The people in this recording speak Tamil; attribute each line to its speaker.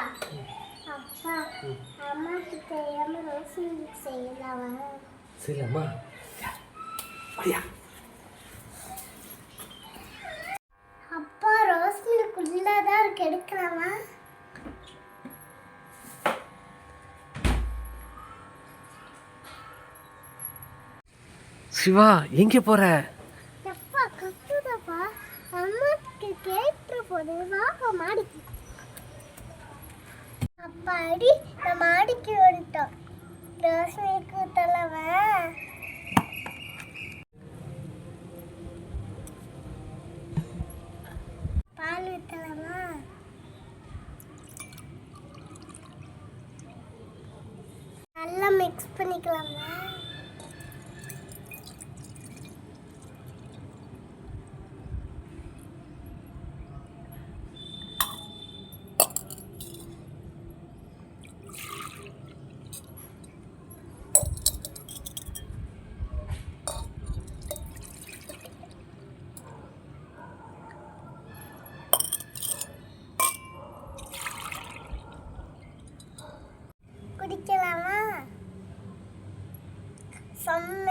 Speaker 1: அப்பா அம்மாக்கு தெரியாம ரோஸ் மில்க் செய்யலாமா?
Speaker 2: செய்யலாமா? அப்படியா?
Speaker 1: அப்பா ரோஸ் மில்க் உள்ளதான் இருக்கு, எடுக்கலாமா?
Speaker 2: சிவா எங்க போற?
Speaker 1: அப்பா கத்துதப்பா, அம்மாக்கு கேட்டு போடு, வாப்பா மாடிக்கு. அப்பா அடி, நம்ம மாடிக்கு வந்துட்டோம். ரோஸ் மில்க் ஊத்தலாமா? பால் ஊத்தலாமா? நல்லா மிக்ஸ் பண்ணிக்கலாமா? குடிக்கலாமா? செம்ம